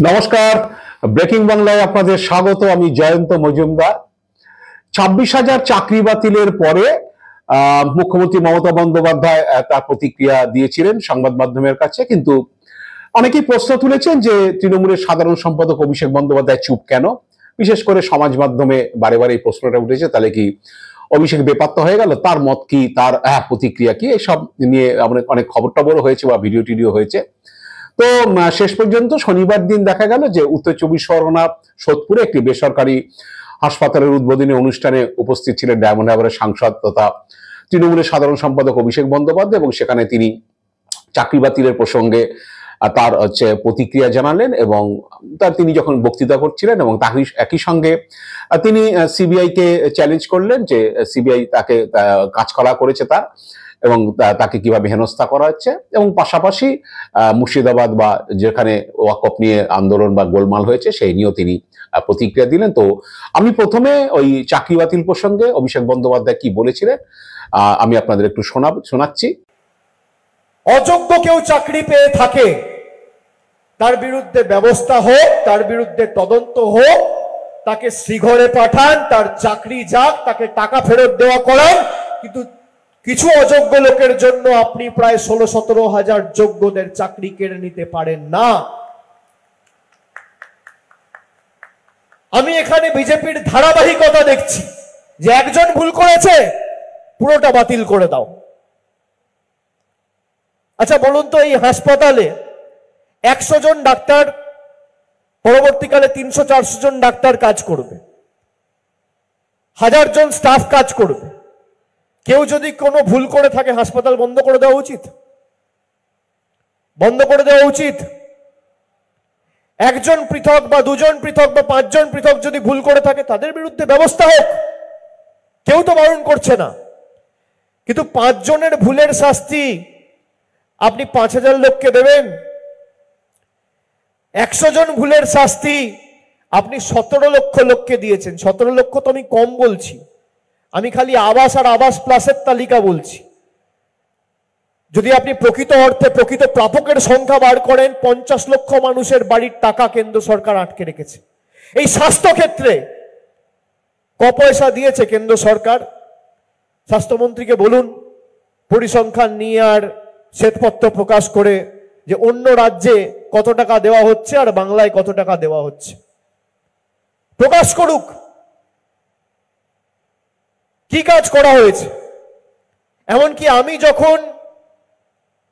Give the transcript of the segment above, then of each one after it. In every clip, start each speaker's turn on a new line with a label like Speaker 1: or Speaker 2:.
Speaker 1: নমস্কার, ব্রেকিং বাংলায় আপনাদের স্বাগত। আমি জয়ন্ত মজুমদার। 26,000 চাকরি বাতিলের পরে মুখ্যমন্ত্রী মমতা বন্দ্যোপাধ্যায় তার প্রতিক্রিয়া দিয়েছিলেন সংবাদ মাধ্যমের কাছে, কিন্তু অনেকেই প্রশ্ন তুলেছেন যে তৃণমূলের সাধারণ সম্পাদক অভিষেক বন্দ্যোপাধ্যায় চুপ কেন। বিশেষ করে সমাজ মাধ্যমে বারে বারে এই প্রশ্নটা উঠেছে, তাহলে কি অভিষেক বেপাত্তা হয়ে গেল, তার মত কি, তার প্রতিক্রিয়া কি, এইসব নিয়ে অনেক খবর টবর হয়েছে বা ভিডিও টিডিও হয়েছে। তো শেষ পর্যন্ত শনিবার দিন দেখা গেল যে উত্তর চব্বিশ পরগনা সোদপুরে একটি বেসরকারি হাসপাতালের উদ্বোধনী অনুষ্ঠানে উপস্থিত ছিলেন ডায়মন্ড হারবারের সাংসদ তথা তৃণমূলের সাধারণ সম্পাদক অভিষেক বন্দ্যোপাধ্যায়, এবং সেখানে তিনি চাকরি বাতিলের প্রসঙ্গে তার প্রতিক্রিয়া জানালেন। এবং তিনি যখন বক্তৃতা করছিলেন এবং একই সঙ্গে তিনি সিবিআই কে চ্যালেঞ্জ করলেন যে সিবিআই তাকে কাজকলা করেছে তার, এবং তাকে কিভাবে হেনস্থা করা হচ্ছে, এবং পাশাপাশি মুর্শিদাবাদ বা যেখানে ওয়াকফ নিয়ে আন্দোলন বা গোলমাল হয়েছে সেই নিয়েও তিনি প্রতিক্রিয়া দিলেন। তো আমি প্রথমে ওই চাকরি বাতিল প্রসঙ্গে অভিষেক বন্দ্যোপাধ্যায় কি বলেছিলেন আমি আপনাদের একটু শোনাচ্ছি।
Speaker 2: অযোগ্য কেউ চাকরি পেয়ে থাকে, তার বিরুদ্ধে ব্যবস্থা হোক, তার বিরুদ্ধে তদন্ত হোক, তাকে শ্রীঘরে পাঠান, তার চাকরি যাক, তাকে টাকা ফেরত দেওয়া করান। কিন্তু কিছু অযোগ্য লোকের জন্য আপনি প্রায় 16-17 হাজার যোগ্যদের চাকরি কেড়ে নিতে পারেন না। আমি এখানে বিজেপির ধারাবাহিকতা দেখছি যে একজন ভুল করেছে, পুরোটা বাতিল করে দাও। আচ্ছা বলুন তো, এই হাসপাতালে 100 জন ডাক্তার, পরবর্তীকালে 300-400 জন ডাক্তার কাজ করবে, 1000 জন স্টাফ কাজ করবে। কেউ যদি কোনো ভুল করে থাকে হাসপাতাল বন্ধ করে দেওয়া উচিত, বন্ধ করে দেওয়া উচিত। একজন পৃথক বা দুজন পৃথক বা 5 জন পৃথক যদি ভুল করে থাকে তাদের বিরুদ্ধে ব্যবস্থা হোক, কেউ তো বারণ করছে না। কিন্তু 5 জনের ভুলের শাস্তি আপনি 5000 লোককে দেবেন, 100 জন ভুলের শাস্তি আপনি 17 লক্ষ লোককে দিয়েছেন। 17 লক্ষ তো আমি কম বলছি, আমি খালি আবাস আর আবাস প্লাসের তালিকা বলছি। যদি আপনি প্রকৃত অর্থে প্রকৃত প্রাপকের সংখ্যা বার করেন, 50 লক্ষ মানুষের বাড়ির টাকা কেন্দ্র সরকার আটকে রেখেছে। এই স্বাস্থ্য ক্ষেত্রে ক পয়সা দিয়েছে কেন্দ্র সরকার? স্বাস্থ্যমন্ত্রীকে বলুন পরিসংখ্যান নিয়ে আর শ্বেতপত্র প্রকাশ করে যে অন্য রাজ্যে কত টাকা দেওয়া হচ্ছে আর বাংলায় কত টাকা দেওয়া হচ্ছে, প্রকাশ করুক কি কাজ করা হয়েছে। এমনকি আমি যখন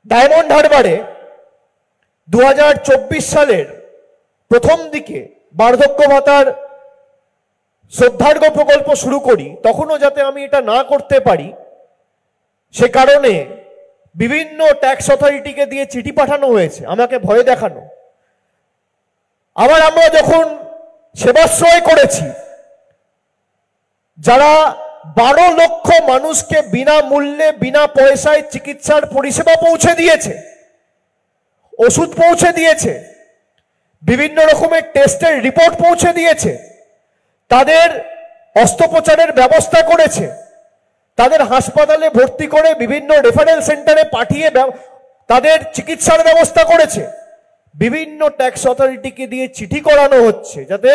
Speaker 2: ডায়মন্ড হারবারে 2024 সালের প্রথম দিকে বার্ধক্য ভাতার শ্রদ্ধার্ঘ প্রকল্প শুরু করি, তখনও যাতে আমি এটা না করতে পারি সে কারণে বিভিন্ন ট্যাক্স অথরিটিকে দিয়ে চিঠি পাঠানো হয়েছে, আমাকে ভয় দেখানো। আবার আমরা যখন সেবাশ্রয় করেছি, যারা 12 লক্ষ মানুষকে বিনামূল্যে বিনা পয়সায় চিকিৎসার পরিষেবা পৌঁছে দিয়েছে, ওষুধ পৌঁছে দিয়েছে, বিভিন্ন রকমের টেস্টের রিপোর্ট পৌঁছে দিয়েছে, তাদের অস্ত্রোপচারের ব্যবস্থা করেছে, তাদের হাসপাতালে ভর্তি করে বিভিন্ন রেফারেল সেন্টারে পাঠিয়ে তাদের চিকিৎসার ব্যবস্থা করেছে। বিভিন্ন ট্যাক্স অথরিটিকে দিয়ে চিঠি করানো হচ্ছে যাতে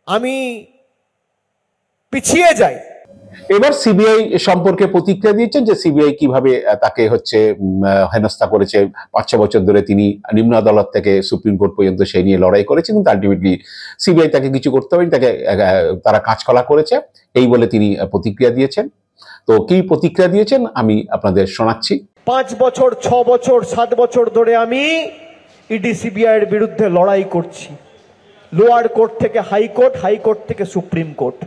Speaker 2: আমি পিছিয়ে যাই।
Speaker 1: এবার সিবিআই সম্পর্কে প্রতিক্রিয়া দিয়েছেন যে সিবিআই কিভাবে তাকে হেনস্থা করেছে। 5-6 বছর ধরে তিনি নিম্ন আদালত থেকে সুপ্রিম কোর্ট পর্যন্ত সেই নিয়ে লড়াই করেছেন, কিন্তু আলটিমেটলি সিবিআই তাকে কিছু করতে পারেনি, তারা কাজকলা করেছে এই বলে তিনি প্রতিক্রিয়া দিয়েছেন। তো কি প্রতিক্রিয়া দিয়েছেন আমি আপনাদের শোনাচ্ছি।
Speaker 2: 5 বছর 6 বছর 7 বছর ধরে আমি ইডি সিবিআই এর বিরুদ্ধে লড়াই করছি, লোয়ার কোর্ট থেকে হাইকোর্ট, হাইকোর্ট থেকে সুপ্রিম কোর্ট।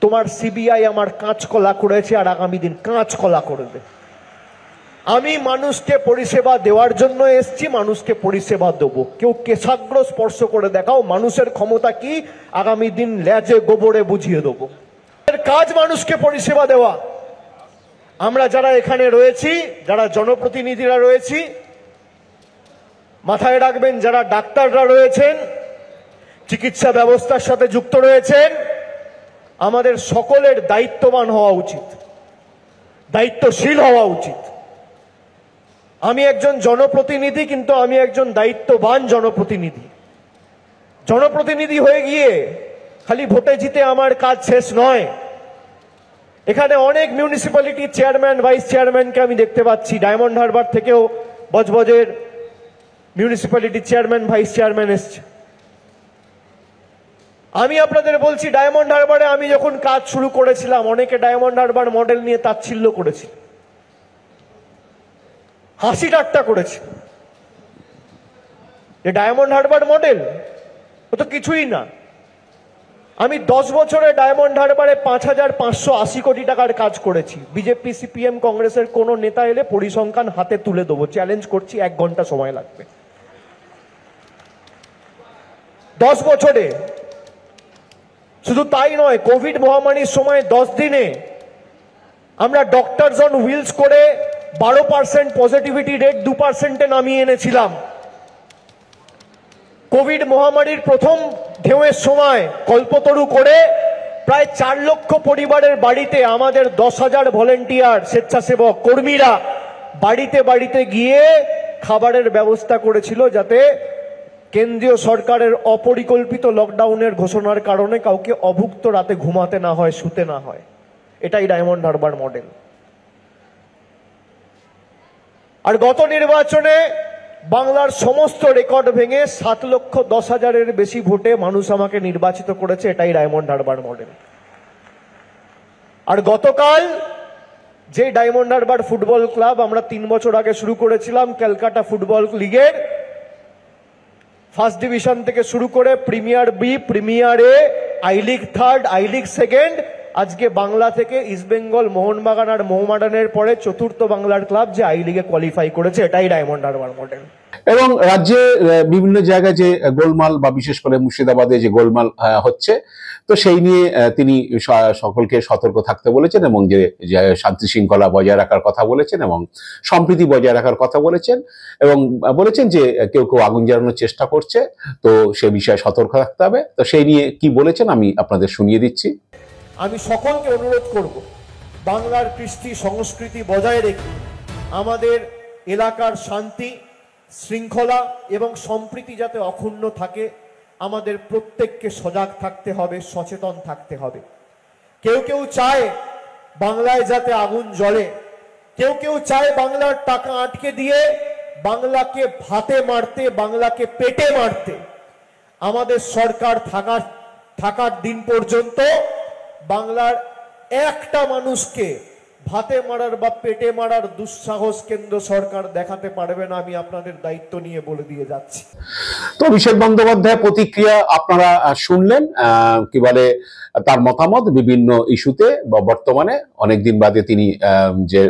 Speaker 2: তোমার সিবিআই আমার কাঁচকলা করেছে আর আগামী দিন কাঁচকলা করবে। আমি মানুষকে পরিষেবা দেওয়ার জন্য এসেছি, মানুষকে পরিষেবা দেবো। কেউ কেশাগ্র স্পর্শ করে দেখাও মানুষের ক্ষমতা কি, আগামী দিন লেজে গোবরে বুঝিয়ে দেবো। কাজ মানুষকে পরিষেবা দেওয়া। আমরা যারা এখানে রয়েছি, যারা জনপ্রতিনিধিরা রয়েছি, মাথায় রাখবেন যারা ডাক্তাররা রয়েছেন, চিকিৎসা ব্যবস্থার সাথে যুক্ত রয়েছেন, আমাদের সকলের দায়িত্ববান হওয়া উচিত, দায়িত্বশীল হওয়া উচিত। আমি একজন জনপ্রতিনিধি, কিন্তু আমি একজন দায়িত্ববান জনপ্রতিনিধি। জনপ্রতিনিধি হয়ে গিয়ে খালি ভোটে জিতে আমার কাজ শেষ নয়। এখানে অনেক মিউনিসিপ্যালিটি চেয়ারম্যান ভাইস চেয়ারম্যানকে আমি দেখতে পাচ্ছি, ডায়মন্ড হারবার থেকেও বজবজের মিউনিসিপ্যালিটি চেয়ারম্যান ভাইস চেয়ারম্যান এসছে। আমি আপনাদের বলছি, ডায়মন্ড হারবারে আমি যখন কাজ শুরু করেছিলাম, অনেকে ডায়মন্ড হারবার মডেল নিয়ে তাচ্ছিল্য করেছিল, হাসি ঠাট্টা করেছে যে ডায়মন্ড হারবার মডেল ও তো কিছুই না। আমি 10 বছরে ডায়মন্ড হারবারে 5,580 কোটি টাকার কাজ করেছি। বিজেপি সিপিএম কংগ্রেসের কোন নেতা এলে পরিসংখ্যান হাতে তুলে দেবো, চ্যালেঞ্জ করছি, 1 ঘন্টা সময় লাগবে। 10 বছরে। শুধু তাই নয়, কোভিড মহামারীর সময় 10 দিনে আমরা ডক্টরস অন হুইলস করে 12% পজিটিভিটি রেট 2%-এ নামিয়ে এনেছিলাম। কোভিড মহামারীর প্রথম ঢেউয়ের সময় কল্পতরু করে প্রায় 4 লক্ষ পরিবারের বাড়িতে আমাদের 10,000 ভলেন্টিয়ার স্বেচ্ছাসেবক কর্মীরা বাড়িতে বাড়িতে গিয়ে খাবারের ব্যবস্থা করেছিল, যাতে কেন্দ্রীয় সরকারের অপরিকল্পিত লকডাউনের ঘোষণার কারণে কাউকে অভুক্ত রাতে ঘুমাতে না হয়, শুতে না হয়। এটাই ডায়মন্ড হারবার মডেল। আর গত নির্বাচনে বাংলার সমস্ত রেকর্ড ভেঙে 7,10,000-এর বেশি ভোটে মানুষ আমাকে নির্বাচিত করেছে। এটাই ডায়মন্ড হারবার মডেল। আর গতকাল যে ডায়মন্ড হারবার ফুটবল ক্লাব আমরা 3 বছর আগে শুরু করেছিলাম, ক্যালকাটা ফুটবল লিগের ফার্স্ট ডিভিশন থেকে শুরু করে premier B, premier A, I League third, I League second, আজকে বাংলা থেকে ইস্টবেঙ্গল, মোহনবাগান আর মোহামেডানের পরে 4র্থ বাংলার ক্লাব যে আই লিগে কোয়ালিফাই করেছে। এটাই ডায়মন্ড হারবার মডেল।
Speaker 1: এবং রাজ্যে বিভিন্ন জায়গায় যে গোলমাল বা বিশেষ করে মুর্শিদাবাদে যে গোলমাল হচ্ছে, তো সেই নিয়ে তিনি সকলকে সতর্ক থাকতে বলেছেন এবং যে শান্তি শৃঙ্খলা বজায় রাখার কথা বলেছেন এবং সম্প্রীতি বজায় রাখার কথা বলেছেন এবং বলেছেন যে কেউ কেউ আগুন জ্বালানোর চেষ্টা করছে, তো সে বিষয়ে সতর্ক থাকতে হবে। তো সেই নিয়ে কি বলেছেন আমি আপনাদের শুনিয়ে দিচ্ছি।
Speaker 2: আমি সকলকে অনুরোধ করব, বাংলার কৃষ্টি সংস্কৃতি বজায় রেখে আমাদের এলাকার শান্তি শৃঙ্খলা এবং সম্প্রীতি যাতে অক্ষুণ্ণ থাকে, আমাদের প্রত্যেককে সজাগ থাকতে হবে, সচেতন থাকতে হবে। কেউ কেউ চায় বাংলায় যাতে আগুন জ্বলে, কেউ কেউ চায় বাংলার টাকা আটকে দিয়ে বাংলাকে ভাতে মারতে, বাংলাকে পেটে মারতে। আমাদের সরকার থাকার দিন পর্যন্ত বাংলার একটা মানুষকে ভাতে মারার বা পেটে মারার দুঃসাহস কেন্দ্র সরকার দেখাতে পারবে না। আমি আপনাদের দায়িত্ব নিয়ে বলে দিয়ে যাচ্ছি।
Speaker 1: তো অভিষেক বন্দ্যোপাধ্যায় প্রতিক্রিয়া আপনারা শুনলেন, কি বলে তার মতামত বিভিন্ন ইস্যুতে। বর্তমানে অনেকদিন বাদে তিনি যে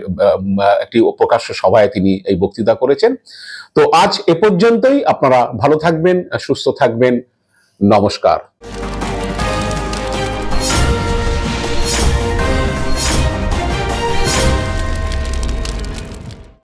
Speaker 1: একটি প্রকাশ্য সভায় তিনি এই বক্তৃতা করেছেন। তো আজ এ পর্যন্তই। আপনারা ভালো থাকবেন, সুস্থ থাকবেন। নমস্কার।